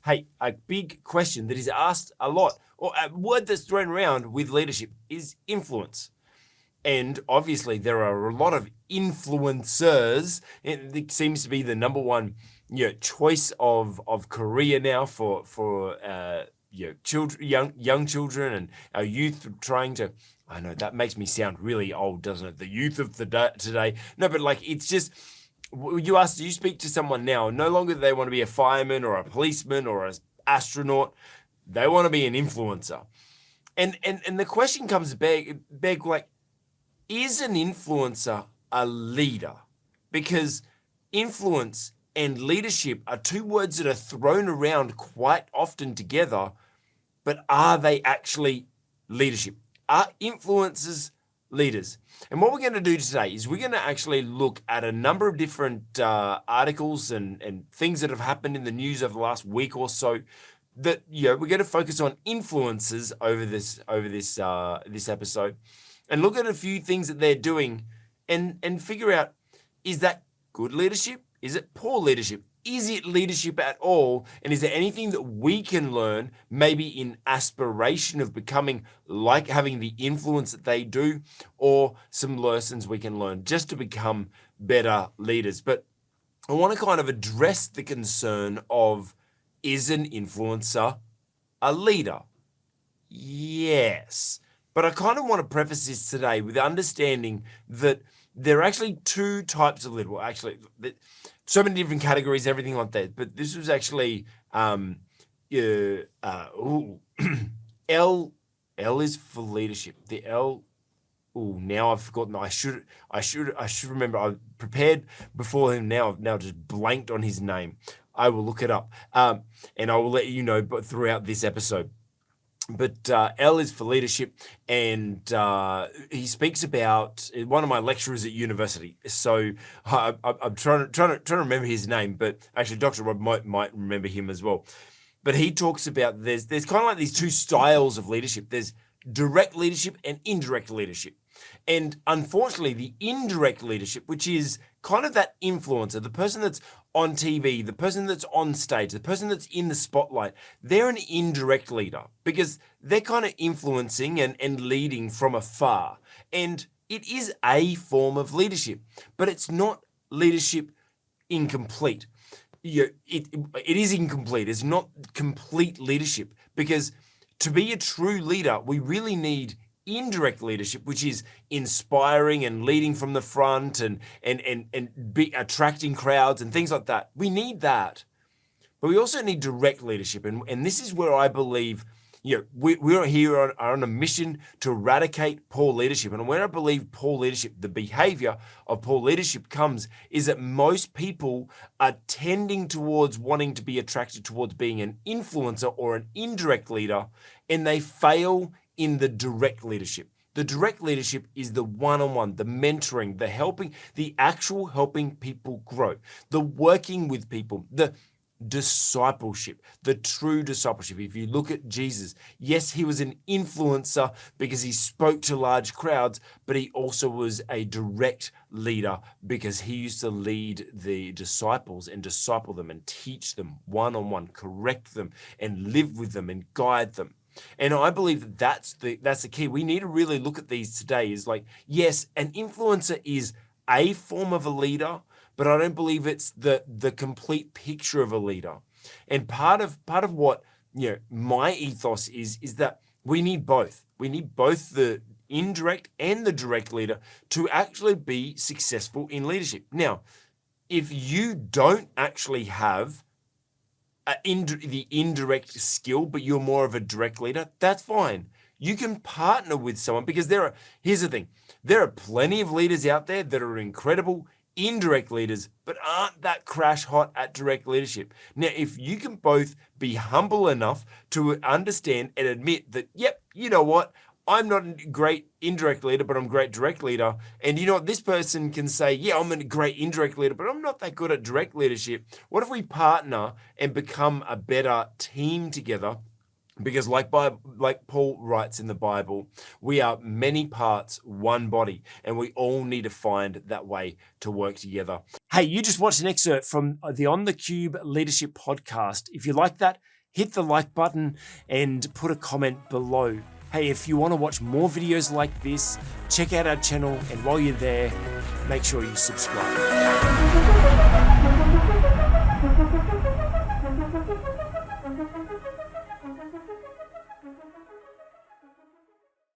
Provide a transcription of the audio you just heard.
Hey, a big question that is asked a lot, or a word that's thrown around with leadership is influence. And obviously, there are a lot of influencers, and it seems to be the number one, choice of career now for children, young children, and our youth trying to. I know that makes me sound really old, doesn't it? The youth of today. No, but like it's just. You speak to someone now. No longer do they want to be a fireman or a policeman or an astronaut. They want to be an influencer. And the question comes beg like, is an influencer a leader? Because influence and leadership are two words that are thrown around quite often together, but are they actually leadership? Are influencers leaders? And what we're going to do today is we're going to actually look at a number of different articles and things that have happened in the news over the last week or so. That we're going to focus on influencers over this episode, and look at a few things that they're doing, and figure out, is that good leadership? Is it poor leadership? Is it leadership at all? And is there anything that we can learn, maybe in aspiration of becoming like having the influence that they do, or some lessons we can learn just to become better leaders? But I want to kind of address the concern of, is an influencer a leader? Yes. But I kind of want to preface this today with understanding that there are actually two types of leader. Well, actually, so many different categories, everything like that. But this was actually L. L is for leadership. The L. Oh, now I've forgotten. I should remember. I prepared before him. Now I've just blanked on his name. I will look it up, and I will let you know. But throughout this episode. But L is for leadership, and he speaks about one of my lecturers at university. So I'm trying to remember his name, but actually Dr. Rob might remember him as well. But he talks about there's kind of like these two styles of leadership. There's direct leadership and indirect leadership. And unfortunately, the indirect leadership, which is kind of that influencer, the person that's on TV, the person that's on stage, the person that's in the spotlight, they're an indirect leader because they're kind of influencing and leading from afar. And it is a form of leadership, but it's not leadership incomplete. It is incomplete. It's not complete leadership, because to be a true leader, we really need indirect leadership, which is inspiring and leading from the front and be attracting crowds and things like that. We need that. But we also need direct leadership. And this is where I believe, we're here on a mission to eradicate poor leadership. And where I believe poor leadership, the behavior of poor leadership comes, is that most people are tending towards wanting to be attracted towards being an influencer or an indirect leader, and they fail in the direct leadership. The direct leadership is the one-on-one, the mentoring, the helping, the actual helping people grow, the working with people, the discipleship, the true discipleship. If you look at Jesus, yes, he was an influencer because he spoke to large crowds, but he also was a direct leader because he used to lead the disciples and disciple them and teach them one-on-one, correct them and live with them and guide them. And I believe that that's the key. We need to really look at these today. Is like, yes, an influencer is a form of a leader, but I don't believe it's the complete picture of a leader. And part of what my ethos is that we need both. We need both the indirect and the direct leader to actually be successful in leadership. Now, if you don't actually have the indirect skill, but you're more of a direct leader, that's fine. You can partner with someone, because here's the thing, there are plenty of leaders out there that are incredible indirect leaders, but aren't that crash hot at direct leadership. Now, if you can both be humble enough to understand and admit that, yep, you know what, I'm not a great indirect leader, but I'm a great direct leader. And you know what? This person can say, yeah, I'm a great indirect leader, but I'm not that good at direct leadership. What if we partner and become a better team together? Because like Paul writes in the Bible, we are many parts, one body, and we all need to find that way to work together. Hey, you just watched an excerpt from the On the Cube Leadership Podcast. If you like that, hit the like button and put a comment below. Hey, if you want to watch more videos like this, check out our channel, and while you're there, make sure you subscribe.